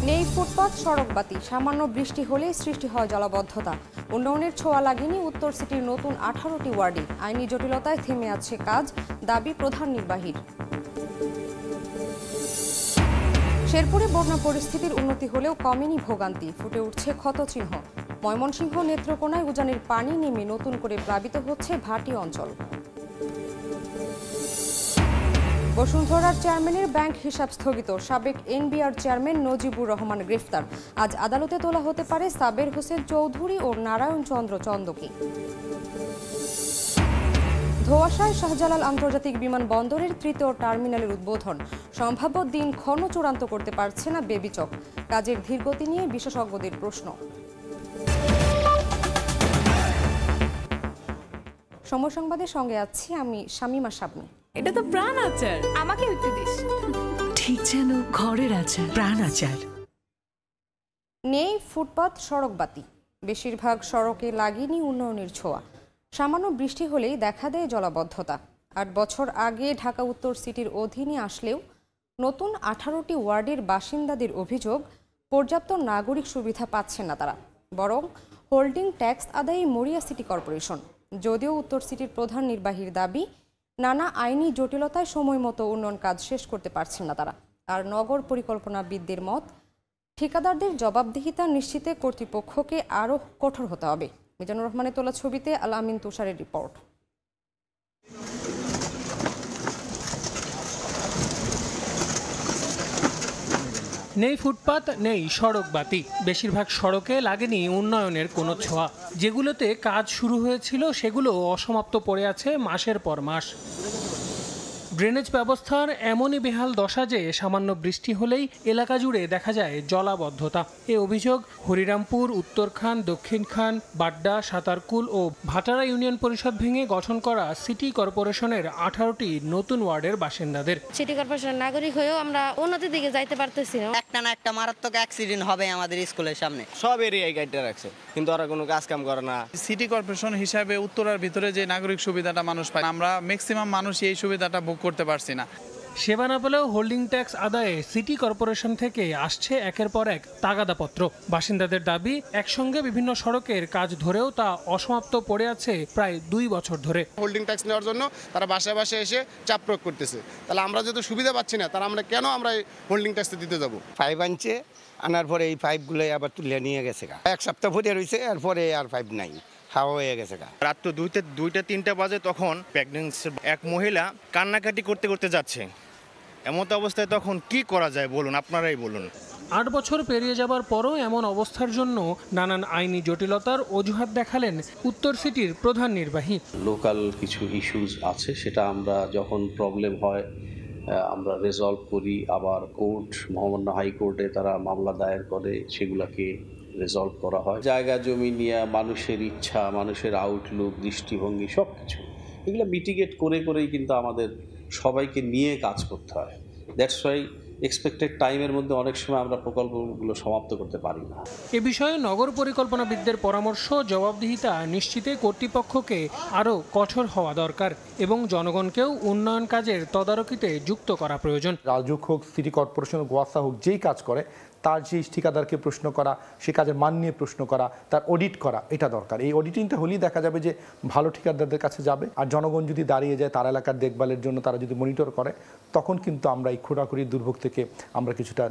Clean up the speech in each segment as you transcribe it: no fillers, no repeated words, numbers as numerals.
নেই ফুটপাত, সড়কবাতি, সামান্য বৃষ্টি হলেই সৃষ্টি হয় জলাবদ্ধতা। উন্নয়নের ছোঁয়া লাগেনি উত্তর সিটির নতুন 18টি ওয়ার্ডে। আইনি জটিলতায় থেমে আছে কাজ, দাবি প্রধান নির্বাহীর। শেরপুরে বন্যা পরিস্থিতির উন্নতি হলেও কমেনি ভোগান্তি, ফুটে উঠছে ক্ষতচিহ্ন। ময়মনসিংহ নেত্রকোনায় উজানের পানি নেমে নতুন করে প্লাবিত হচ্ছে ভাটি অঞ্চল। বসুন্ধরার চেয়ারম্যানের ব্যাংক হিসাব স্থগিত, সাবেক এনবিআর চেয়ারম্যান নজিবুর রহমান গ্রেফতার। আজ আদালতে তোলা হতে পারে সাবের হোসেন চৌধুরী ও নারায়ণ চন্দ্র চন্দকে। ধোয়াশায় শাহজালাল আন্তর্জাতিক বিমানবন্দরের তৃতীয় টার্মিনালের উদ্বোধন। সম্ভাব্য দিনক্ষণ চূড়ান্ত করতে পারছে না বেবিচক। কাজের ধীরগতি নিয়ে বিশেষজ্ঞদের প্রশ্ন। সময় সংবাদের সঙ্গে আছি আমি শামিমা শাবনী। এটা তো প্রাণ আচার, আমাকে একটু দিস। ঠিক যেন ঘরের আচার, প্রাণ আচার। নেই ফুটপাত, সড়কবাতি, বেশিরভাগ সড়কে লাগেনি উন্নয়নের ছোঁয়া। সামান্য বৃষ্টি হলেই দেখা দেয় জলাবদ্ধতা। 8 বছর আগে ঢাকা উত্তর সিটির অধীনে আসলেও নতুন 18টি ওয়ার্ডের বাসিন্দাদের অভিযোগ, পর্যাপ্ত নাগরিক সুবিধা পাচ্ছেন না তারা, বরং হোল্ডিং ট্যাক্স আদায়ে মরিয়া সিটি কর্পোরেশন। যদিও উত্তর সিটির প্রধান নির্বাহীর দাবি, নানা আইনি জটিলতায় সময় মতো উন্নয়ন কাজ শেষ করতে পারছেন না তারা। আর নগর পরিকল্পনাবিদদের মত, ঠিকাদারদের জবাবদিহিতা নিশ্চিতে কর্তৃপক্ষকে আরও কঠোর হতে হবে। মিজানুর রহমানের তোলা ছবিতে আল আমিন তুষারের রিপোর্ট। নেই ফুটপাত, নেই সড়ক বাতি, বেশিরভাগ সড়কে লাগেনি উন্নয়নের কোনো ছোঁয়া। যেগুলোতে কাজ শুরু হয়েছিল সেগুলো অসমাপ্ত পড়ে আছে মাসের পর মাস। ড্রেনেজ ব্যবস্থার এমনই বেহাল দশা যে সামান্য বৃষ্টি হলেই এলাকা জুড়ে দেখা যায় জলাবদ্ধতা। এ অভিযোগ হরিরামপুর, উত্তরখান, দক্ষিণখান, বাড্ডা, সাতারকুল ও ভাটারা ইউনিয়ন পরিষদ ভেঙে গঠন করা সিটি কর্পোরেশনের 18টি নতুন ওয়ার্ডের বাসিন্দাদের। সিটি কর্পোরেশনের নাগরিক হয়েও আমরা উন্নতির দিকে যাইতে পারতেছি না। একটা না একটা মারাত্মক অ্যাক্সিডেন্ট হবে আমাদের স্কুলের সামনে। সব এরিয়ায় গাইডটা রাখছে, কিন্তু ওরা কোনো কাজ কাম করে না। সিটি কর্পোরেশন হিসাবে উত্তরার ভিতরে যে নাগরিক সুবিধাটা মানুষ পায়, আমরা ম্যাক্সিমাম মানুষ এই সুবিধাটা ভোগ করতে পারছি না। সেবা না পেলেও হোল্ডিং ট্যাক্স আদায়ে সিটি কর্পোরেশন থেকে আসছে একের পর এক তাগাদাপত্র। বাসিন্দাদের দাবি, একসঙ্গে বিভিন্ন সড়কের কাজ ধরেও তা অসমাপ্ত পড়ে আছে প্রায় 2 বছর ধরে। হোল্ডিং ট্যাক্স নেওয়ার জন্য তারা বাসায় বাসায় এসে চাপ প্রয়োগ করতেছে। তাহলে আমরা যেহেতু সুবিধা পাচ্ছি না, তারা আমরা কেন আমরা হোল্ডিং ট্যাক্স দিতে যাব? 5 আনছে, আনার পরে এই পাইপগুলো আবার তুলে নিয়ে গেছে। 1 সপ্তাহ ভরে রয়েছে, এরপরে আর পাইপ নাই, হাওয়া হয়ে গেছে। রাত তো 2টা-3টা বাজে, তখন প্রেগন্যান্সি এক মহিলা কান্নাকাটি করতে করতে যাচ্ছে। এমত অবস্থায় তখন কি করা যায় বলুন, আপনারাই বলুন। 8 বছর পেরিয়ে যাবার পরও এমন অবস্থার জন্য নানান আইনি জটিলতার অজুহাত দেখালেন উত্তর সিটির প্রধান নির্বাহী। লোকাল কিছু ইস্যুস আছে, সেটা আমরা যখন প্রবলেম হয় আমরা রেজলভ করি। আবার কোর্ট, মহামান্য হাইকোর্টে তারা মামলা দায়ের করে, সেগুলোকে রেজলভ করা হয়। জায়গা জমি নিয়ে মানুষের ইচ্ছা, মানুষের আউটলুক, দৃষ্টিভঙ্গি সব কিছু এগুলো মিটিগেট করেই কিন্তু আমাদের সবাইকে নিয়ে কাজ করতে হয়। দ্যাটস ওয়াই এক্সপেক্টেড টাইমের মধ্যে অনেক সময় আমরা প্রকল্পগুলো সমাপ্ত করতে পারি না। এ বিষয়ে নগর পরিকল্পনাবিদদের পরামর্শ, জবাবদিহিতা নিশ্চিতে কর্তৃপক্ষকে আরও কঠোর হওয়া দরকার এবং জনগণকেও উন্নয়ন কাজের তদারকিতে যুক্ত করা প্রয়োজন। রাজুক হোক, সিটি কর্পোরেশন, গোয়াসা হোক, যেই কাজ করে তার সেই ঠিকাদারকে প্রশ্ন করা, সে কাজের মান নিয়ে প্রশ্ন করা, তার অডিট করা, এটা দরকার। এই অডিটিংটা হলেই দেখা যাবে যে ভালো ঠিকাদারদের কাছে যাবে। আর জনগণ যদি দাঁড়িয়ে যায় তার এলাকার দেখভালের জন্য, তারা যদি মনিটর করে, তখন কিন্তু আমরা এই খোঁড়াখুড়ি দুর্ভোগ থেকে আমরা কিছুটা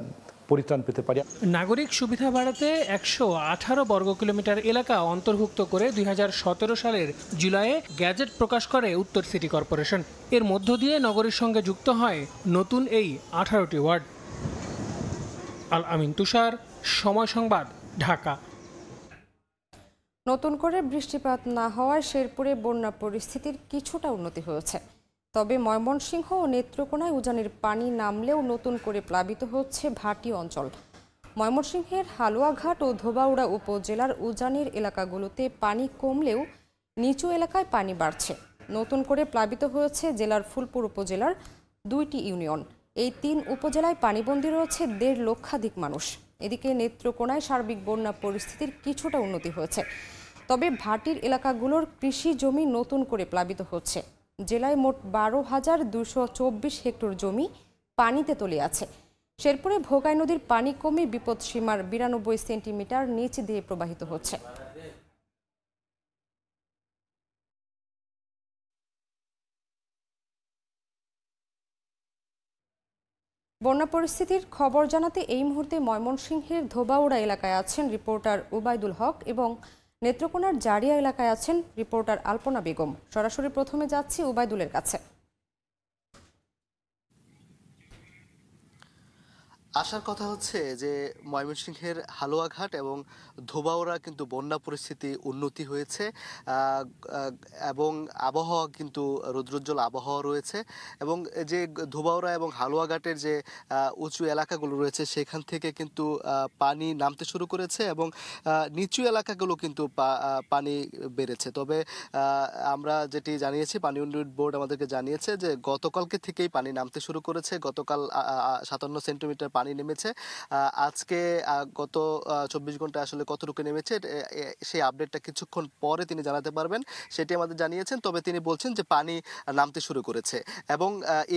পরিত্রাণ পেতে পারি। নাগরিক সুবিধা বাড়াতে 118 বর্গ কিলোমিটার এলাকা অন্তর্ভুক্ত করে 2017 সালের জুলাইয়ে গ্যাজেট প্রকাশ করে উত্তর সিটি কর্পোরেশন। এর মধ্য দিয়ে নগরীর সঙ্গে যুক্ত হয় নতুন এই 18টি ওয়ার্ড। আল আমিন তুষার, সময় সংবাদ, ঢাকা। নতুন করে বৃষ্টিপাত না হওয়ায় শেরপুরে বন্যা পরিস্থিতির কিছুটা উন্নতি হয়েছে। তবে ময়মনসিংহ ও নেত্রকোনায় উজানের পানি নামলেও নতুন করে প্লাবিত হচ্ছে ভাটি অঞ্চল। ময়মনসিংহের হালুয়াঘাট ও ধোবাউড়া উপজেলার উজানের এলাকাগুলোতে পানি কমলেও নিচু এলাকায় পানি বাড়ছে। নতুন করে প্লাবিত হয়েছে জেলার ফুলপুর উপজেলার 2টি ইউনিয়ন। এই 3 উপজেলায় পানিবন্দী রয়েছে 1.5 লক্ষাধিক মানুষ। এদিকে নেত্রকোনায় সার্বিক বন্যা পরিস্থিতির কিছুটা উন্নতি হয়েছে। তবে ভাটির এলাকাগুলোর কৃষি জমি নতুন করে প্লাবিত হচ্ছে। জেলায় মোট 12,224 হেক্টর জমি পানিতে তলিয়ে আছে। শেরপুরে ভোগাই নদীর পানি কমে বিপদসীমার 92 সেন্টিমিটার নিচ দিয়ে প্রবাহিত হচ্ছে। বন্যা পরিস্থিতির খবর জানাতে এই মুহূর্তে ময়মনসিংহের ধোবাউড়া এলাকায় আছেন রিপোর্টার উবাইদুল হক এবং নেত্রকোনার জারিয়া এলাকায় আছেন রিপোর্টার আলপনা বেগম। সরাসরি প্রথমে যাচ্ছি উবাইদুলের কাছে। আসার কথা হচ্ছে যে ময়মনসিংহের হালুয়াঘাট এবং ধোবাউড়া কিন্তু বন্যা পরিস্থিতি উন্নতি হয়েছে এবং আবহাওয়া কিন্তু রৌদ্রোজ্জ্বল আবহাওয়া রয়েছে এবং যে ধোবাউড়া এবং হালুয়াঘাটের যে উঁচু এলাকাগুলো রয়েছে সেখান থেকে কিন্তু পানি নামতে শুরু করেছে এবং নিচু এলাকাগুলো কিন্তু পানি বেড়েছে। তবে আমরা যেটি জানিয়েছি, পানি উন্নয়ন বোর্ড আমাদেরকে জানিয়েছে যে গতকালকে থেকেই পানি নামতে শুরু করেছে। গতকাল 57 সেন্টিমিটার পানি নেমেছে। আজকে গত 24 ঘন্টা আসলে কতটুকু নেমেছে সেই আপডেটটা কিছুক্ষণ পরে তিনি জানাতে পারবেন, সেটি আমাদের জানিয়েছেন। তবে তিনি বলছেন যে পানি নামতে শুরু করেছে এবং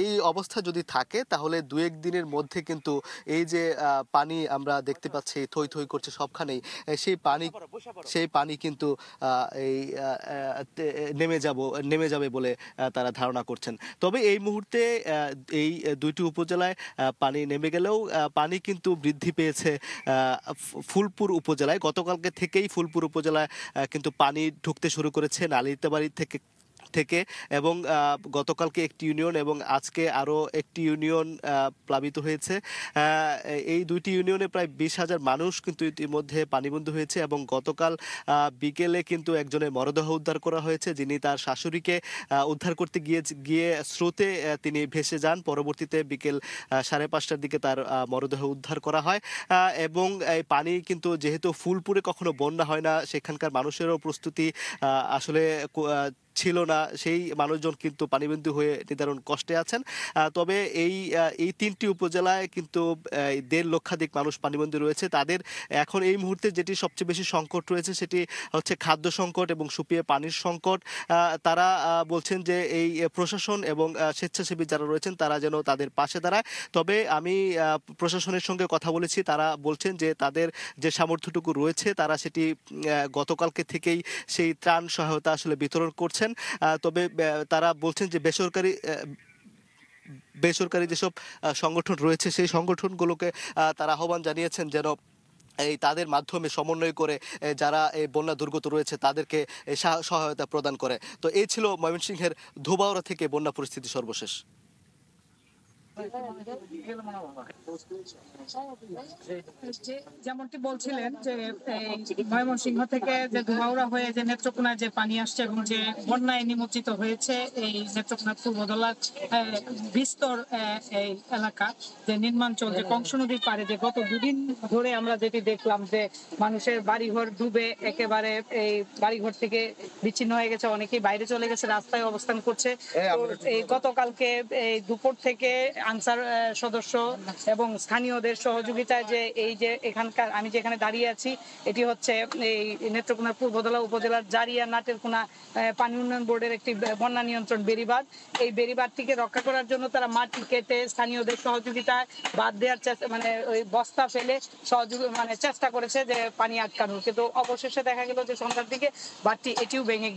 এই অবস্থা যদি থাকে তাহলে 2-1 দিনের মধ্যে কিন্তু এই যে পানি আমরা দেখতে পাচ্ছি থই থই করছে সবখানেই, সেই পানি কিন্তু এই নেমে যাবে বলে তারা ধারণা করছেন। তবে এই মুহূর্তে এই দুইটি উপজেলায় পানি নেমে গেলেও পানি কিন্তু বৃদ্ধি পেয়েছে ফুলপুর উপজেলায়। গতকালকে থেকেই ফুলপুর উপজেলায় কিন্তু পানি ঢুকতে শুরু করেছে নালিতাবাড়ি থেকে এবং গতকালকে একটি ইউনিয়ন এবং আজকে আরও একটি ইউনিয়ন প্লাবিত হয়েছে। এই দুইটি ইউনিয়নে প্রায় 20,000 মানুষ কিন্তু ইতিমধ্যে পানিবন্দী হয়েছে এবং গতকাল বিকেলে কিন্তু একজনের মরদেহ উদ্ধার করা হয়েছে, যিনি তার শাশুড়িকে উদ্ধার করতে গিয়ে স্রোতে তিনি ভেসে যান। পরবর্তীতে বিকেল 5:30টার দিকে তার মরদেহ উদ্ধার করা হয় এবং এই পানি কিন্তু যেহেতু ফুলপুরে কখনো বন্যা হয় না, সেখানকার মানুষেরও প্রস্তুতি আসলে ছিল না, সেই মানুষজন কিন্তু পানিবন্দী হয়ে নিদারুণ কষ্টে আছেন। তবে এই 3টি উপজেলায় কিন্তু 1.5 লক্ষাধিক মানুষ পানিবন্দী রয়েছে। তাদের এখন এই মুহূর্তে যেটি সবচেয়ে বেশি সংকট রয়েছে সেটি হচ্ছে খাদ্য সংকট এবং সুপিয়ে পানির সংকট। তারা বলছেন যে এই প্রশাসন এবং স্বেচ্ছাসেবী যারা রয়েছেন তারা যেন তাদের পাশে দাঁড়ায়। তবে আমি প্রশাসনের সঙ্গে কথা বলেছি, তারা বলছেন যে তাদের যে সামর্থ্যটুকু রয়েছে তারা সেটি গতকালকে থেকেই সেই ত্রাণ সহায়তা আসলে বিতরণ করছেন। তবে তারা বলছেন যে বেসরকারি যেসব সংগঠন রয়েছে সেই সংগঠনগুলোকে তারা আহ্বান জানিয়েছেন যেন এই তাদের মাধ্যমে সমন্বয় করে যারা এই বন্যা দুর্গত রয়েছে তাদেরকে সহায়তা প্রদান করে। তো এই ছিল ময়মনসিংহের ধোবাউড়া থেকে বন্যা পরিস্থিতি সর্বশেষ। যেমনটি বলছিলেন যে ময়মনসিংহ থেকে যে ধোবাউড়া হয়ে যে নেত্রকোনায় যে পানি আসছে এবং যে বন্যায় নিমজ্জিত হয়েছে এই নেত্রকোনা পূর্বদলার বিস্তর এই এলাকা যে নির্মাঞ্চল যে কংস নদীর পাড়ে যে গত 2 দিন ধরে আমরা যেটি দেখলাম যে মানুষের বাড়িঘর ডুবে একেবারে এই বাড়িঘর থেকে বিচ্ছিন্ন হয়ে গেছে, অনেকেই বাইরে চলে গেছে, রাস্তায় অবস্থান করছে। এই গতকালকে এই দুপুর থেকে আনসার সদস্য এবং স্থানীয়দের সহযোগিতায় যে এই যে এখানকার আমি যেখানে দাঁড়িয়ে আছি এটি হচ্ছে এই নেত্রকোনা পূর্বদলা উপজেলার জারিয়া নাটেরকোনা পানি উন্নয়ন বোর্ডের একটি বন্যা নিয়ন্ত্রণ বেড়িবাঁধ। এই বেড়িবাঁধটিকে রক্ষা করার জন্য তারা মাটি কেটে স্থানীয়দের সহযোগিতায় বাঁধ দেওয়ার চেষ্টা ওই বস্তা ফেলে চেষ্টা করেছে যে পানি আটকানোর, কিন্তু অবশেষে দেখা গেল যে সন্ধ্যার দিকে বাঁধটি এটিও ভেঙে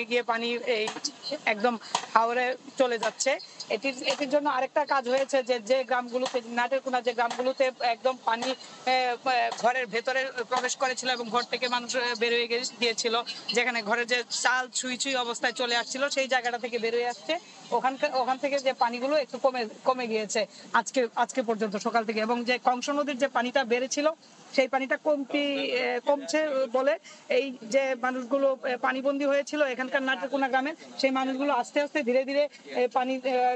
গিয়ে পানি এই একদম হাওরে চলে যাচ্ছে। এটির জন্য আরেকটা কাজ হয়েছে যে গ্রামগুলোতে নাটেরকোনা যে গ্রামগুলোতে একদম পানি ঘরের ভেতরে প্রবেশ করেছিল এবং ঘর থেকে মানুষ বের হয়ে গিয়েছিল, যেখানে ঘরের যে চাল ছুঁই অবস্থায় চলে আসছিল সেই জায়গাটা থেকে বের হয়ে আসছে, ওখান থেকে যে পানিগুলো একটু কমে গিয়েছে আজকে পর্যন্ত সকাল থেকে। এবং যে কংস নদীর যে পানিটা বেড়েছিল সেই পানিটা কমছে বলে এই যে মানুষগুলো পানিবন্দী হয়েছিল এখানকার নাটেরকোনা গ্রামের সেই মানুষগুলো আস্তে আস্তে ধীরে ধীরে পানি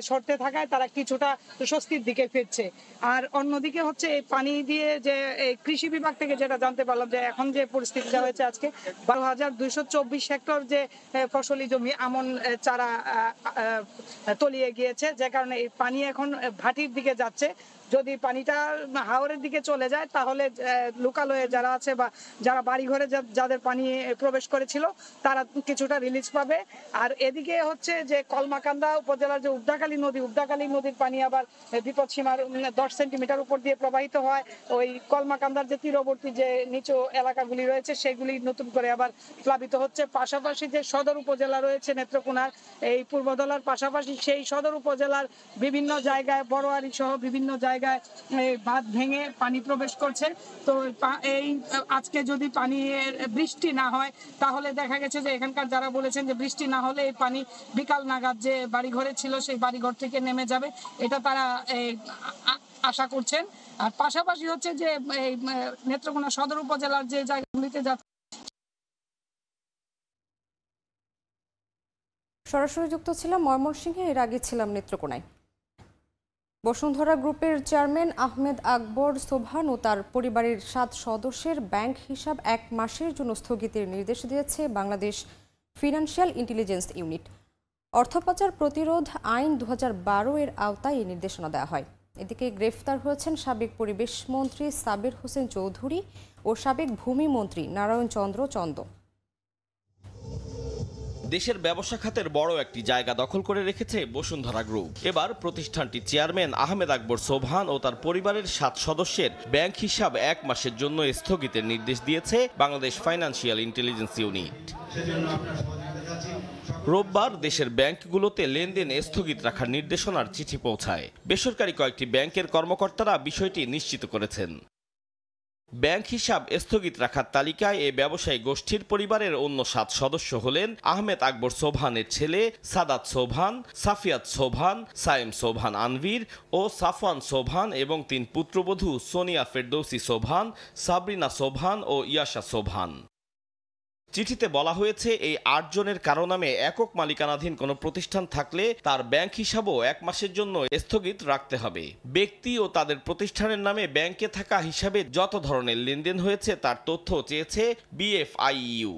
সরতে থাকায় তারা কিছুটা স্বস্তির দিকে ফিরছে। আর অন্যদিকে হচ্ছে এই পানি দিয়ে যে কৃষি বিভাগ থেকে যেটা জানতে পারলাম যে এখন যে পরিস্থিতিটা হয়েছে আজকে 12,224 হেক্টর যে ফসলি জমি আমন চারা তলিয়ে গিয়েছে, যে কারণে এই পানি এখন ভাটির দিকে যাচ্ছে। যদি পানিটা হাওরের দিকে চলে যায় তাহলে লোকালয়ে যারা আছে বা যারা বাড়িঘরে যাদের পানি প্রবেশ করেছিল তারা কিছুটা রিলিজ পাবে। আর এদিকে হচ্ছে যে কলমাকান্দা উপজেলার যে উদ্দাকালী নদীর পানি আবার বিপদ সীমার 10 সেন্টিমিটার উপর দিয়ে প্রবাহিত হয়। ওই কলমাকান্দার যে তীরবর্তী যে নিচু এলাকাগুলি রয়েছে সেগুলি নতুন করে আবার প্লাবিত হচ্ছে। পাশাপাশি যে সদর উপজেলা রয়েছে নেত্রকোনার এই পূর্বধলার পাশাপাশি সেই সদর উপজেলার বিভিন্ন জায়গায় বড়োয়ারি সহ বিভিন্ন জায়গায় বাঁধ ভেঙে পানি প্রবেশ করছে। তো এই আজকে যদি বৃষ্টি না হয় তাহলে দেখা গেছে যে এখানকার যারা বলেছেন যে বৃষ্টি না হলে এই পানি বিকাল নাগাদ যে বাড়িঘরে ছিল সেই বাড়িঘর থেকে নেমে যাবে, এটা তারা আশা করছেন। আর পাশাপাশি হচ্ছে যে এই নেত্রকোনা সদর উপজেলার যে জায়গাগুলিতে সরাসরি যুক্ত ছিলাম ময়মনসিংহে, এর আগে ছিলাম নেত্রকোনায়। বসুন্ধরা গ্রুপের চেয়ারম্যান আহমেদ আকবর সোবহান ও তার পরিবারের 7 সদস্যের ব্যাংক হিসাব 1 মাসের জন্য স্থগিতের নির্দেশ দিয়েছে বাংলাদেশ ফিনান্সিয়াল ইন্টেলিজেন্স ইউনিট। অর্থপাচার প্রতিরোধ আইন 2012 এর আওতায় এই নির্দেশনা দেওয়া হয়। এদিকে গ্রেফতার হয়েছেন সাবেক পরিবেশ মন্ত্রী সাবির হোসেন চৌধুরী ও সাবেক ভূমি মন্ত্রী নারায়ণ চন্দ্র চন্দ। দেশের ব্যবসা খাতের বড় একটি জায়গা দখল করে রেখেছে বসুন্ধরা গ্রুপ। এবার প্রতিষ্ঠানটির চেয়ারম্যান আহমেদ আকবর সোবহান ও তার পরিবারের 7 সদস্যের ব্যাংক হিসাব 1 মাসের জন্য স্থগিতের নির্দেশ দিয়েছে বাংলাদেশ ফাইন্যান্সিয়াল ইন্টেলিজেন্স ইউনিট। রোববার দেশের ব্যাংকগুলোতে লেনদেন স্থগিত রাখার নির্দেশনার চিঠি পৌঁছায়। বেসরকারি কয়েকটি ব্যাংকের কর্মকর্তারা বিষয়টি নিশ্চিত করেছেন। ব্যাংক হিসাব স্থগিত রাখার তালিকায় এ ব্যবসায়ী গোষ্ঠীর পরিবারের অন্য 7 সদস্য হলেন আহমেদ আকবর সোবহানের ছেলে সাদাত সোবহান, সাফিয়াত সোবহান, সায়েম সোবহান আনভীর ও সাফওয়ান সোবহান এবং 3 পুত্রবধূ সোনিয়া ফেরদৌসি সোবহান, সাবরিনা সোবহান ও ইয়াশা সোবহান। চিঠিতে বলা হয়েছে এই 8 জনের কারো নামে একক মালিকানাধীন কোনো প্রতিষ্ঠান থাকলে তার ব্যাংক হিসাবও 1 মাসের জন্য স্থগিত রাখতে হবে। ব্যক্তি ও তাদের প্রতিষ্ঠানের নামে ব্যাংকে থাকা হিসাবে যত ধরনের লেনদেন হয়েছে তার তথ্য চেয়েছে বিএফআইইউ।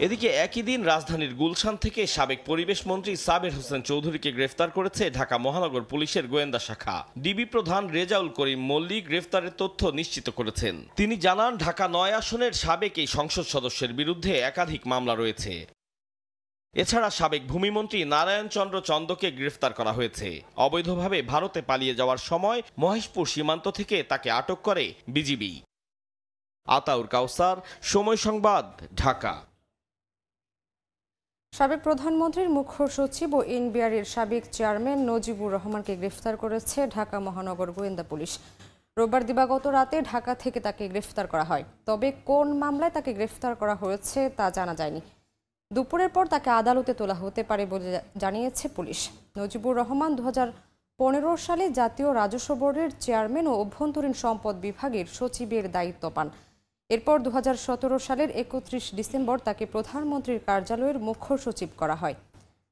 এদিকে একই দিন রাজধানীর গুলশান থেকে সাবেক পরিবেশ মন্ত্রী সাবির হোসেন চৌধুরীকে গ্রেফতার করেছে ঢাকা মহানগর পুলিশের গোয়েন্দা শাখা। ডিবি প্রধান রেজাউল করিম মল্লিক গ্রেফতারের তথ্য নিশ্চিত করেছেন। তিনি জানান, ঢাকা 9 আসনের সাবেক এই সংসদ সদস্যের বিরুদ্ধে একাধিক মামলা রয়েছে। এছাড়া সাবেক ভূমিমন্ত্রী নারায়ণ চন্দ্র চন্দকে গ্রেফতার করা হয়েছে। অবৈধভাবে ভারতে পালিয়ে যাওয়ার সময় মহেশপুর সীমান্ত থেকে তাকে আটক করে বিজিবি। আতাউর কাউসার, সময় সংবাদ, ঢাকা। সাবেক প্রধানমন্ত্রীর মুখ্য সচিব ও এনবিআরের সাবেক চেয়ারম্যান নজিবুর রহমানকে গ্রেফতার করেছে ঢাকা মহানগর গোয়েন্দা পুলিশ। রোববার দিবাগত রাতে ঢাকা থেকে তাকে গ্রেফতার করা হয়। তবে কোন মামলায় তাকে গ্রেফতার করা হয়েছে তা জানা যায়নি। দুপুরের পর তাকে আদালতে তোলা হতে পারে বলে জানিয়েছে পুলিশ। নজিবুর রহমান 2015 সালে জাতীয় রাজস্ব বোর্ডের চেয়ারম্যান ও অভ্যন্তরীণ সম্পদ বিভাগের সচিবের দায়িত্ব পান। এরপর 2017 সালের 31 ডিসেম্বর তাকে প্রধানমন্ত্রীর কার্যালয়ের মুখ্য সচিব করা হয়।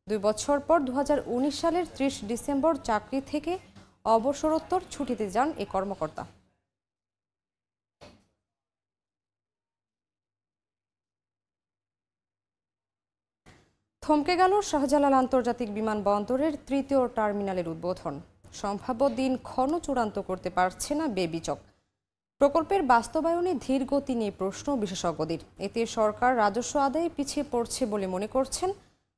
2 বছর পর 2019 সালের 30 ডিসেম্বর চাকরি থেকে অবসরোত্তর ছুটিতে যান এই কর্মকর্তা। থমকে গেল শাহজালাল আন্তর্জাতিক বিমানবন্দরের 3য় টার্মিনালের উদ্বোধন। সম্ভাব্য দিনক্ষণ চূড়ান্ত করতে পারছে না বেবিচক। প্রকল্পের বাস্তবায়নে ধীর গতি নিয়ে প্রশ্ন বিশেষজ্ঞদের। এতে সরকার রাজস্ব আদায়ে পিছিয়ে পড়ছে বলে মনে করছেন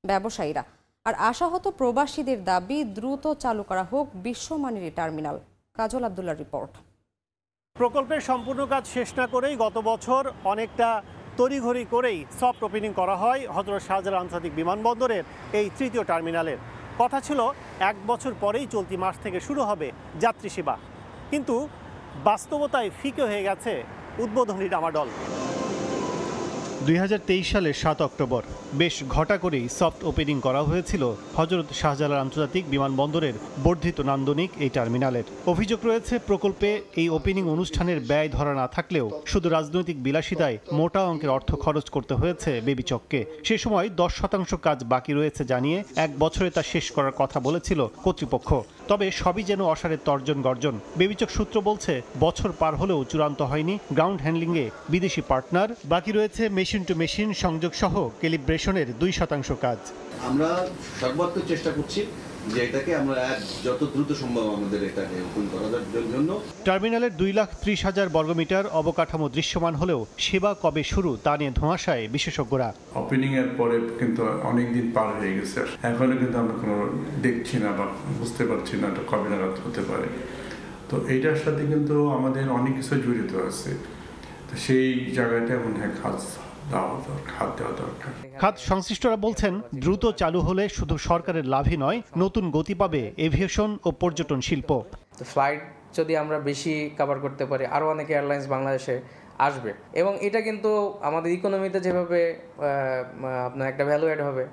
ব্যবসায়ীরা। আর আশাহত প্রবাসীদের দাবি দ্রুত চালু করা হোক বিশ্বমানের টার্মিনাল। কাজল আব্দুল্লাহর রিপোর্ট। প্রকল্পের সম্পূর্ণ কাজ শেষ না করেই গত বছর অনেকটা তড়িঘড়ি করেই সফট ওপেনিং করা হয় হযরত শাহজালাল আন্তর্জাতিক বিমানবন্দরের এই 3য় টার্মিনালের। কথা ছিল 1 বছর পরেই চলতি মাস থেকে শুরু হবে যাত্রী সেবা, কিন্তু বাস্তবতায় ফিকে হয়ে গেছে উদ্বোধনী ডামাডোল। 2023 সালের 7 অক্টোবর বেশ ঘটা করেই সফট ওপেনিং করা হয়েছিল হযরত শাহজালাল আন্তর্জাতিক বিমানবন্দরের বর্ধিত নান্দনিক এই টার্মিনালের। অভিযোগ রয়েছে প্রকল্পে এই ওপেনিং অনুষ্ঠানের ব্যয় ধরা না থাকলেও শুধু রাজনৈতিক বিলাসিতায় মোটা অঙ্কের অর্থ খরচ করতে হয়েছে বেবিচককে। সে সময় 10% কাজ বাকি রয়েছে জানিয়ে 1 বছরে তা শেষ করার কথা বলেছিল কর্তৃপক্ষ। তবে সবই যেন অসারের তর্জন গর্জন। বেবিচক সূত্র বলছে বছর পার হলেও চূড়ান্ত হয়নি গ্রাউন্ড হ্যান্ডলিংয়ে বিদেশি পার্টনার। বাকি রয়েছে মেশিন টু মেশিন সংযোগ সহ ক্যালিব্রেশনের 2% কাজ। আমরা সর্বাত্মক চেষ্টা করছি যে এটাকে আমরা যত দ্রুত সম্ভব আমাদের এটাকে ওপেন করার জন্য। টার্মিনালের 2,30,000 বর্গমিটার অবকাঠামো দৃশ্যমান হলেও সেবা কবে শুরু তা নিয়ে ধোঁয়াশায় বিশেষজ্ঞরা। ওপেনিং এর পরে কিন্তু অনেক দিন পার হয়ে গেছে, এখনো কিন্তু আমরা কোনো দেখছি না বা বুঝতে পারছি না এটা কবে নাগাদ হতে পারে। তো এইটার সাথে কিন্তু আমাদের অনেক কিছু জড়িত আছে, তো সেই জায়গাটা মনে হয় খাত দেওয়া দরকার। খাত সংশ্লিষ্টরা বলছেন দ্রুত চালু হলে শুধু সরকারের লাভই নয়, নতুন গতি পাবে এভিয়েশন ও পর্যটন শিল্প। তো ফ্লাইট যদি আমরা বেশি কভার করতে পারি, আরও অনেক এয়ারলাইন্স বাংলাদেশে আসবে এবং এটা কিন্তু আমাদের ইকোনমিতে যেভাবে আপনার একটা ভ্যালু অ্যাড হবে,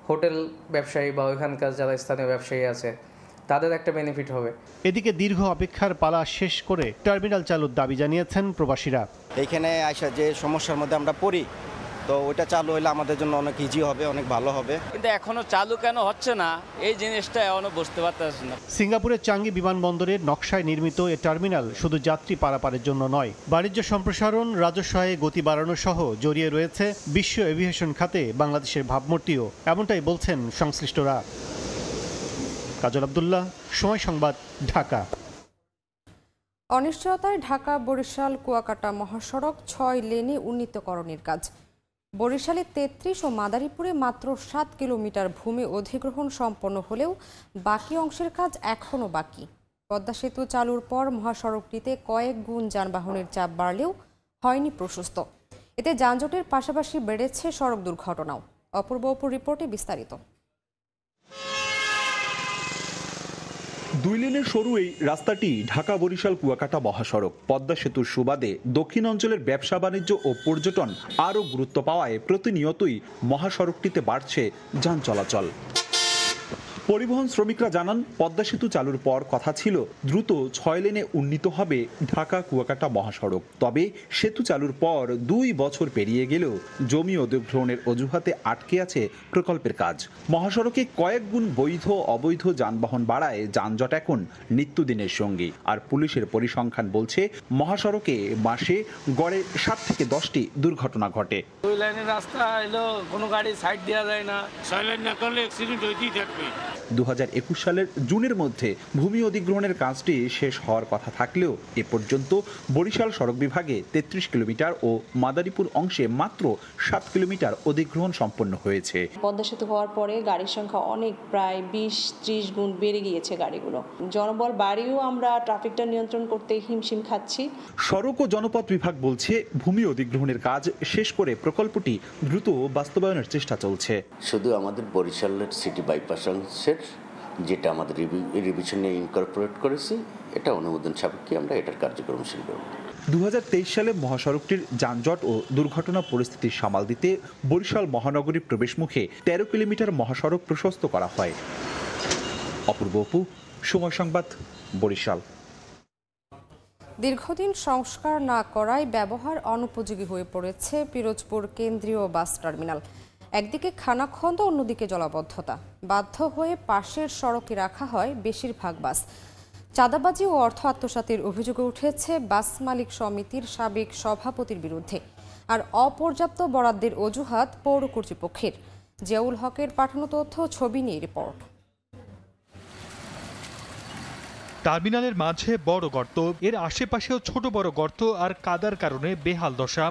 হোটেল ব্যবসায়ী বা ওইখানকার যারা স্থানীয় ব্যবসায়ী আছে তাদের একটা বেনিফিট হবে। এদিকে দীর্ঘ অপেক্ষার পালা শেষ করে টার্মিনাল চালুর দাবি জানিয়েছেন প্রবাসীরা। এইখানে আইসা যে সমস্যার মধ্যে আমরা পড়ি, তো ওইটা চালু হলে আমাদের জন্য অনেক ইজি হবে, অনেক ভালো হবে। কিন্তু এখনো চালু কেন হচ্ছে না এই জিনিসটা এখনো বুঝতে পারতেছি না। সিঙ্গাপুরের চাঙ্গি বিমানবন্দরের নকশায় নির্মিত এ টার্মিনাল শুধু যাত্রী পারাপারের জন্য নয়, বাণিজ্য সম্প্রসারণ, রাজস্ব আয়ে গতি বাড়ানো সহ জড়িয়ে রয়েছে বিশ্ব এভিয়েশন খাতে বাংলাদেশের ভাবমূর্তিও, এমনটাই বলছেন সংশ্লিষ্টরা। কাজল আব্দুল্লাহ, সময় সংবাদ, ঢাকা। অনিশ্চয়তায় ঢাকা বরিশাল কুয়াকাটা মহাসড়ক 6 লেনে উন্নীতকরণের কাজ। বরিশালে 33 ও মাদারীপুরে মাত্র 7 কিলোমিটার ভূমি অধিগ্রহণ সম্পন্ন হলেও বাকি অংশের কাজ এখনও বাকি। পদ্মা সেতু চালুর পর মহাসড়কটিতে কয়েক গুণ যানবাহনের চাপ বাড়লেও হয়নি প্রশস্ত। এতে যানজটের পাশাপাশি বেড়েছে সড়ক দুর্ঘটনাও। অপূর্ব অপুর রিপোর্টে বিস্তারিত। 2 লেনের সরু এই রাস্তাটি ঢাকা বরিশাল কুয়াকাটা মহাসড়ক। পদ্মা সেতুর সুবাদে দক্ষিণ অঞ্চলের ব্যবসা বাণিজ্য ও পর্যটন আরও গুরুত্ব পাওয়ায় প্রতিনিয়তই মহাসড়কটিতে বাড়ছে যান চলাচল। পরিবহন শ্রমিকরা জানান, পদ্মা সেতু চালুর পর কথা ছিল দ্রুত 6 লেনে উন্নীত হবে ঢাকা কুয়াকাটা মহাসড়ক। তবে সেতু চালুর পর 2 বছর পেরিয়ে গেলেও জমি অধিগ্রহণের অজুহাতে আটকে আছে প্রকল্পের কাজ। মহাসড়কে কয়েক গুণ বৈধ অবৈধ যানবাহন বাড়ায় যানজট এখন নিত্যদিনের সঙ্গী। আর পুলিশের পরিসংখ্যান বলছে মহাসড়কে মাসে গড়ে 7 থেকে 10টি দুর্ঘটনা ঘটে। 2 লাইনের রাস্তা এলো, কোনো গাড়ি সাইড দেওয়া যায় না, 6 লাইন না করলে অ্যাক্সিডেন্ট হইতেই থাকবে। 2021 সালের জুনের মধ্যে ভূমি অধিগ্রহণের কাজটি শেষ হওয়ার কথা থাকলেও এ পর্যন্ত বরিশাল সড়ক বিভাগে 33 কিলোমিটার ও মাদারীপুর অংশে মাত্র 7 কিলোমিটার অধিগ্রহণ সম্পন্ন হয়েছে। পদ্মা সেতু হওয়ার পরে গাড়ির সংখ্যা অনেক, প্রায় 20-30 গুণ বেড়ে গিয়েছে গাড়িগুলো। জনবল বাড়িও আমরা ট্রাফিকটা নিয়ন্ত্রণ করতে হিমশিম খাচ্ছি। সড়ক ও জনপথ বিভাগ বলছে ভূমি অধিগ্রহণের কাজ শেষ করে প্রকল্পটি দ্রুত বাস্তবায়নের চেষ্টা চলছে। শুধু আমাদের বরিশালের সিটি বাইপাস অংশের যেটা আমাদের রিভিশনে ইনকর্পোরেট করেছি, এটা অনুমোদন সাপেক্ষে আমরা এটার কার্যক্রম শুরু করব। 2023 সালে মহাসড়কটির যানজট ও দুর্ঘটনা পরিস্থিতি সামাল দিতে বরিশাল মহানগরী প্রবেশমুখে 13 কিলোমিটার মহাসড়ক প্রশস্ত করা হয়। অপূর্ব অপু, সময় সংবাদ, বরিশাল। দীর্ঘদিন সংস্কার না করায় ব্যবহার অনুপযোগী হয়ে পড়েছে পিরোজপুর কেন্দ্রীয় বাস টার্মিনাল। একদিকে খানাখন্দ, অন্যদিকে জলাবদ্ধতা। বাধ্য হয়ে পাশের সড়কে রাখা হয় বেশিরভাগ বাস। চাঁদাবাজি ও অর্থ আত্মসাতের অভিযোগে উঠেছে বাস মালিক সমিতির সাবেক সভাপতির বিরুদ্ধে। আর অপর্যাপ্ত বরাদ্দের অজুহাত পৌর কর্তৃপক্ষের। জিয়াউল হকের পাঠানো তথ্য, ছবি নিয়ে রিপোর্ট। টার্মিনালের মাঝে বড় গর্ত, এর আশেপাশেও ছোট বড় গর্ত আর কাদার কারণে বেহাল দশা।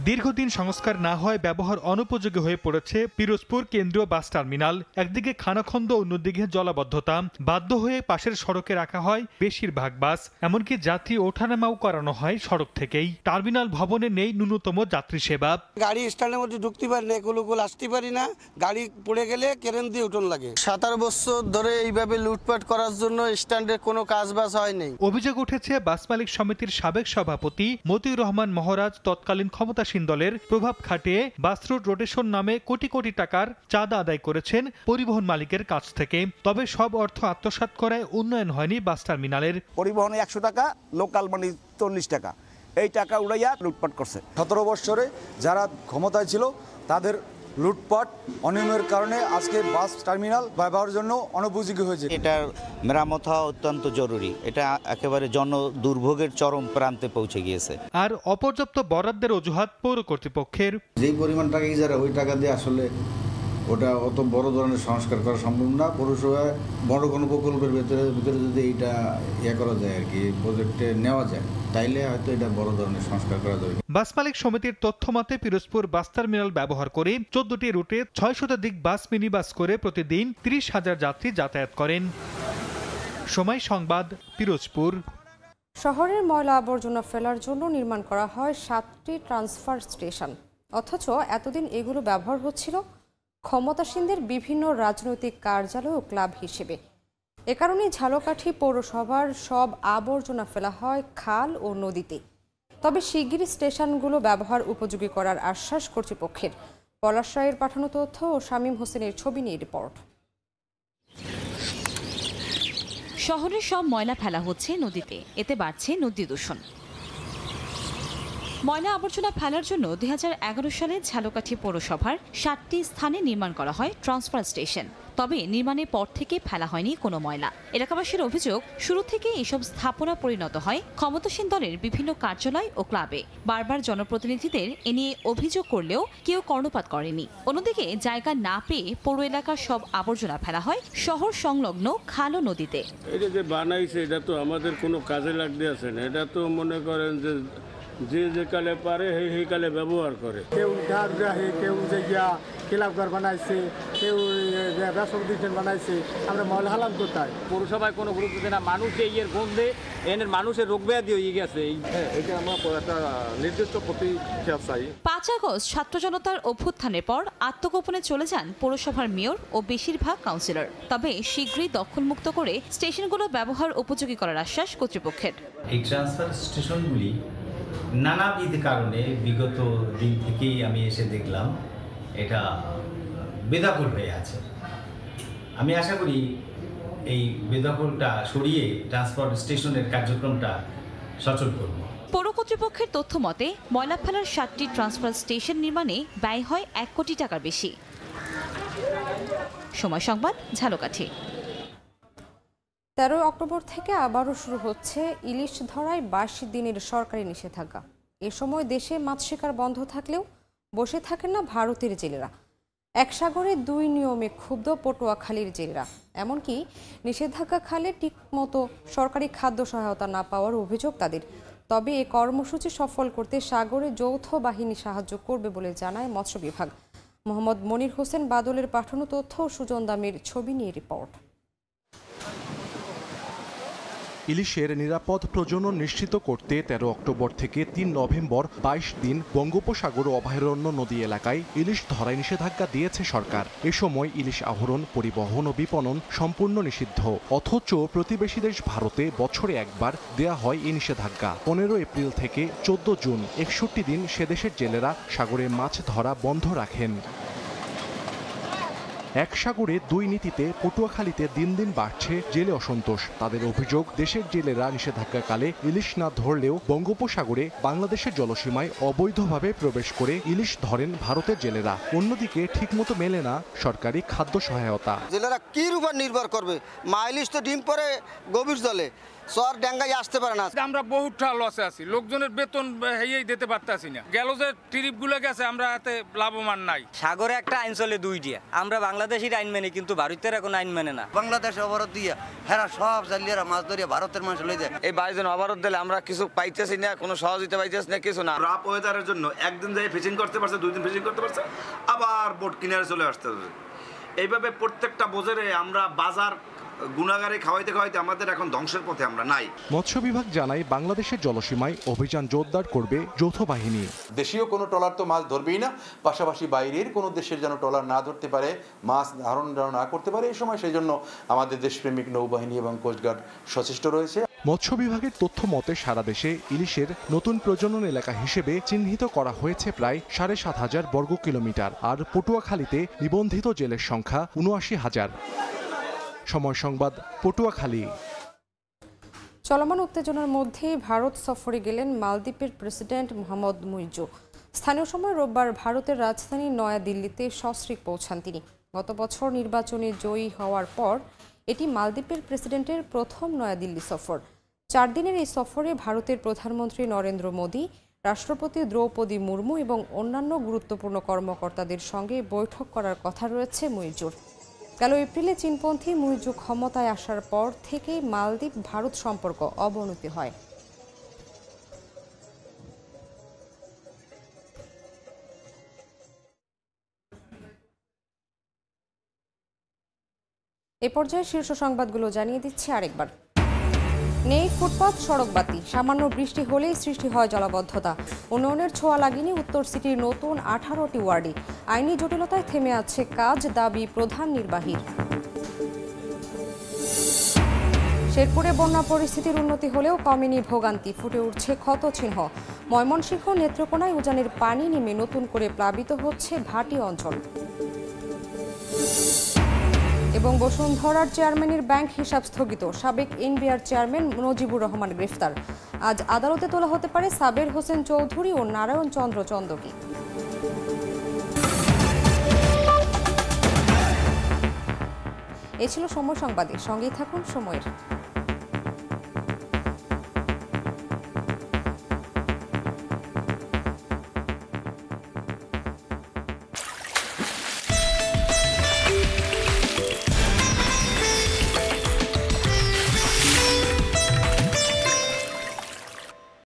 দীর্ঘদিন সংস্কার না হয় ব্যবহার অনুপযোগী হয়ে পড়েছে পিরোজপুর কেন্দ্রীয় বাস টার্মিনাল। একদিকে খানাখন্দ, অন্যদিকে জলাবদ্ধতা। বাধ্য হয়ে পাশের সড়কে রাখা হয় বেশিরভাগ বাস, এমনকি যাত্রী ওঠানামাও করানো হয় সড়ক থেকেই। টার্মিনাল ভবনে নেই ন্যূনতম যাত্রী সেবা। গাড়ি স্ট্যান্ডের মধ্যে ঢুকতে পারি না, এগুলো আসতে পারি না, গাড়ি পড়ে গেলে কেরেন দিয়ে উঠন লাগে। 17 বছর ধরে এইভাবে লুটপাট করার জন্য স্ট্যান্ডে কোনো কাজ বাজ হয়নি। অভিযোগ উঠেছে বাস মালিক সমিতির সাবেক সভাপতি মতিউর রহমান মহারাজ তৎকালীন ক্ষমতা দলের প্রভাব খাটিয়ে বাস রুট রোটেশন নামে কোটি কোটি টাকার চাঁদা আদায় করেছেন পরিবহন মালিকের কাছ থেকে। তবে সব অর্থ আত্মসাৎ করায় উন্নয়ন হয়নি বাস টার্মিনালের। পরিবহনে 100 টাকা, লোকাল মানি 40 টাকা, এই টাকা উড়াইয়া লুটপাট করছে। 17 বছরে যারা ক্ষমতায় ছিল তাদের লুটপাট অনিয়মের কারণে আজকে বাস টার্মিনাল ব্যবহারের জন্য অনুপযোগী হয়েছে। এটার মেরামত হওয়া অত্যন্ত জরুরি। এটা একেবারে জন দুর্ভোগের চরম প্রান্তে পৌঁছে গিয়েছে। আর অপর্যাপ্ত বরাদ্দের অজুহাত পৌর কর্তৃপক্ষের। যেই পরিমাণ টাকা ইজারা, ওই টাকা দিয়ে আসলে ওটা অত বড় ধরনের সংস্কার করা সম্ভব না। পৌরসভায় বড় কোনো প্রকল্পের ভিতরে যদি এইটা করা যায় আর কি, প্রজেক্টে নেওয়া যায়, তাইলে হয়তো এটা বড় ধরনের সংস্কার করা যাবে। বাস মালিক সমিতির তথ্য মতে পিরোজপুর বাস টার্মিনাল ব্যবহার করে 14টি রুটে 6 শতাধিক বাস মিনি বাস করে প্রতিদিন 30,000 যাত্রী যাতায়াত করেন। সময় সংবাদ, পিরোজপুর। শহরের ময়লা আবর্জনা ফেলার জন্য নির্মাণ করা হয় 7টি ট্রান্সফার স্টেশন, অথচ এতদিন এগুলো ব্যবহার হচ্ছিল ক্ষমতাসীনদের বিভিন্ন রাজনৈতিক কার্যালয় ও ক্লাব হিসেবে। এ কারণে ঝালকাঠি পৌরসভার সব আবর্জনা ফেলা হয় খাল ও নদীতে। তবে শিগগিরই স্টেশনগুলো ব্যবহার উপযোগী করার আশ্বাস কর্তৃপক্ষের। পলাশ রায়ের পাঠানো তথ্য ও শামীম হোসেনের ছবি নিয়ে রিপোর্ট। শহরের সব ময়লা ফেলা হচ্ছে নদীতে, এতে বাড়ছে নদী দূষণ। ময়লা আবর্জনা ফেলার জন্য 2011 সালে ঝালকাঠি পৌরসভার 7টি স্থানে নির্মাণ করা হয় ট্রান্সফার স্টেশন। তবে নির্মাণের পর থেকে ফেলা হয়নি কোনো ময়লা। এলাকাবাসীর অভিযোগ, শুরু থেকে এসব স্থাপনা পরিণত হয় ক্ষমতাসীন দলের বিভিন্ন কার্যালয় ও ক্লাবে। বারবার জনপ্রতিনিধিদের এ নিয়ে অভিযোগ করলেও কেউ কর্ণপাত করেনি। অন্যদিকে জায়গা না পেয়ে পৌর এলাকার সব আবর্জনা ফেলা হয় শহর সংলগ্ন খাল ও নদীতে। এটা যে বানাইছে এটা তো আমাদের কোনো কাজে লাগতে আছে না, এটা তো মনে করেন যে যে কালে পারে সেই কালে ব্যবহার করে। কেউ কেউ ক্লাবঘর বানাইছে, কেউ রেশন বানাইছে, আমরা ময়লা হালাম কোথায়? পৌরসভায় কোনো গুরুত্ব দেয় না, মানুষ এর গন্ধে এনের মানুষের রোগ ব্যাধি হয়ে গেছে। এটা আমরা একটা নির্দিষ্ট প্রতিক্রিয়া চাই। 5 আগস্ট ছাত্র জনতার অভ্যুত্থানের পর আত্মগোপনে চলে যান পৌরসভার মেয়র ও বেশিরভাগ কাউন্সিলর। তবে শীঘ্রই দখলমুক্ত করে স্টেশনগুলো ব্যবহার উপযোগী করার আশ্বাস কর্তৃপক্ষের। এই ট্রান্সফার স্টেশনগুলি নানাবিধ কারণে বিগত দিন থেকেই আমি এসে দেখলাম এটা বেদখল হয়ে আছে। আমি আশা করি এই বেদখলটা সরিয়ে ট্রান্সফার স্টেশনের কার্যক্রমটা সচল করব। পৌর কর্তৃপক্ষের তথ্য মতে ময়লা ফেলার 7টি ট্রান্সফার স্টেশন নির্মাণে ব্যয় হয় 1 কোটি টাকার বেশি। সময় সংবাদ, ঝালকাঠি। 13 অক্টোবর থেকে আবারও শুরু হচ্ছে ইলিশ ধরায় 22 দিনের সরকারি নিষেধাজ্ঞা। এ সময় দেশে মাছ শিকার বন্ধ থাকলেও বসে থাকেন না ভারতের জেলেরা। এক সাগরে 2 নিয়মে ক্ষুব্ধ পটুয়াখালীর জেলেরা। এমনকি নিষেধাজ্ঞা খালে ঠিকমতো সরকারি খাদ্য সহায়তা না পাওয়ার অভিযোগ তাদের। তবে এ কর্মসূচি সফল করতে সাগরে যৌথ বাহিনী সাহায্য করবে বলে জানায় মৎস্য বিভাগ। মোহাম্মদ মনির হোসেন বাদলের পাঠানো তথ্য ও সুজন দামের ছবি নিয়ে রিপোর্ট। ইলিশের নিরাপদ প্রজনন নিশ্চিত করতে 13 অক্টোবর থেকে 3 নভেম্বর 22 দিন বঙ্গোপসাগর ও অভয়ারণ্য নদী এলাকায় ইলিশ ধরায় নিষেধাজ্ঞা দিয়েছে সরকার। এ সময় ইলিশ আহরণ, পরিবহন ও বিপণন সম্পূর্ণ নিষিদ্ধ। অথচ প্রতিবেশী দেশ ভারতে বছরে একবার দেয়া হয় এই নিষেধাজ্ঞা। 15 এপ্রিল থেকে 14 জুন 61 দিন সে দেশের জেলেরা সাগরে মাছ ধরা বন্ধ রাখেন। এক সাগরে 2 নীতিতে পটুয়াখালীতে দিন দিন বাড়ছে জেলে অসন্তোষ। তাদের অভিযোগ, দেশের জেলেরা নিষেধাজ্ঞাকালে ইলিশ না ধরলেও বঙ্গোপসাগরে বাংলাদেশের জলসীমায় অবৈধভাবে প্রবেশ করে ইলিশ ধরেন ভারতের জেলেরা। অন্যদিকে ঠিকমতো মেলে না সরকারি খাদ্য সহায়তা। জেলেরা কি উপর নির্ভর করবে? মা ইলিশ তো ডিম পরে গভীর জলে, সর ড্যাঙ্গাই আসতে পারে না। আমরা বহুতটা লসে আছি, লোকজনের বেতন হেয়েই দিতে পারতাছি না। গেল যে ট্রিপগুলো গেছে আমরা এতে লাভবান নাই। সাগরে একটা আইন চলে 2টা, আমরা বাংলাদেশের আইন মেনে, কিন্তু ভারতের এখন আইন মেনে না। বাংলাদেশ অবরোধ দিয়ে হেরা সব জালিয়ারা মাছ ধরিয়া ভারতের মাছ লই যায়। এই 22 দিন অবরোধ দিলে আমরা কিছু পাইতেছি না, কোনো সহযোগিতা পাইতেছি না, কিছু না। রাপ ওয়েদারের জন্য একদিন যাই ফিশিং করতে পারছে, 2 দিন ফিশিং করতে পারছে, আবার বোট কিনারে চলে আসতে হবে। এইভাবে প্রত্যেকটা বছরে আমরা বাজার গুণাগারে খাওয়াইতে খাওয়াইতে আমাদের এখন ধ্বংসের পথে আমরা নাই। মৎস্য বিভাগ জানায় বাংলাদেশের জলসীমায় অভিযান জোরদার করবে যৌথ বাহিনী। দেশীয় কোনো ট্রলার তো মাছ ধরবেই না, পাশাপাশি বাইরের কোনো দেশের যেন ট্রলার না ধরতে পারে, মাছ ধারণ না করতে পারে। এই সময় সেই জন্য আমাদের দেশপ্রেমিক নৌবাহিনী এবং কোস্টগার্ড সচেষ্ট রয়েছে। মৎস্য বিভাগের তথ্য মতে সারা দেশে ইলিশের নতুন প্রজনন এলাকা হিসেবে চিহ্নিত করা হয়েছে প্রায় 7,500 বর্গ কিলোমিটার। আর পটুয়াখালীতে নিবন্ধিত জেলের সংখ্যা 79,000। সময় সংবাদ, পটুয়াখালী। চলমান উত্তেজনার মধ্যে ভারত সফরে গেলেন মালদ্বীপের প্রেসিডেন্ট মোহাম্মদ মুইজু। স্থানীয় সময় রোববার ভারতের রাজধানী নয়াদিল্লিতে সস্ত্রীক পৌঁছান তিনি। গত বছর নির্বাচনে জয়ী হওয়ার পর এটি মালদ্বীপের প্রেসিডেন্টের প্রথম নয়াদিল্লি সফর। 4 দিনের এই সফরে ভারতের প্রধানমন্ত্রী নরেন্দ্র মোদী, রাষ্ট্রপতি দ্রৌপদী মুর্মু এবং অন্যান্য গুরুত্বপূর্ণ কর্মকর্তাদের সঙ্গে বৈঠক করার কথা রয়েছে মুইজুর। গেল এপ্রিলে চীনপন্থী মুইজু ক্ষমতায় আসার পর থেকেই মালদ্বীপ ভারত সম্পর্ক অবনতি হয়। এ পর্যায়ে শীর্ষ সংবাদগুলো জানিয়ে দিচ্ছে আরেকবার। নেই ফুটপাত, সড়কবাতি, সামান্য বৃষ্টি হলেই সৃষ্টি হয় জলাবদ্ধতা। উন্নয়নের ছোঁয়া লাগেনি উত্তর সিটির নতুন 18টি ওয়ার্ডে। আইনি জটিলতায় থেমে আছে কাজ, দাবি প্রধান নির্বাহীর। শেরপুরে বন্যা পরিস্থিতির উন্নতি হলেও কমেনি ভোগান্তি, ফুটে উঠছে ক্ষতচিহ্ন। ময়মনসিংহ নেত্রকোনায় উজানের পানি নেমে নতুন করে প্লাবিত হচ্ছে ভাটি অঞ্চল। এবং বসুন্ধরার চেয়ারম্যানের ব্যাংক হিসাব স্থগিত, সাবেক এনবিআর চেয়ারম্যান নজিবুর রহমান গ্রেফতার। আজ আদালতে তোলা হতে পারে সাবের হোসেন চৌধুরী ও নারায়ণ চন্দ্র চন্দকি। এ ছিল সময় সংবাদে, সঙ্গেই থাকুন সময়ের।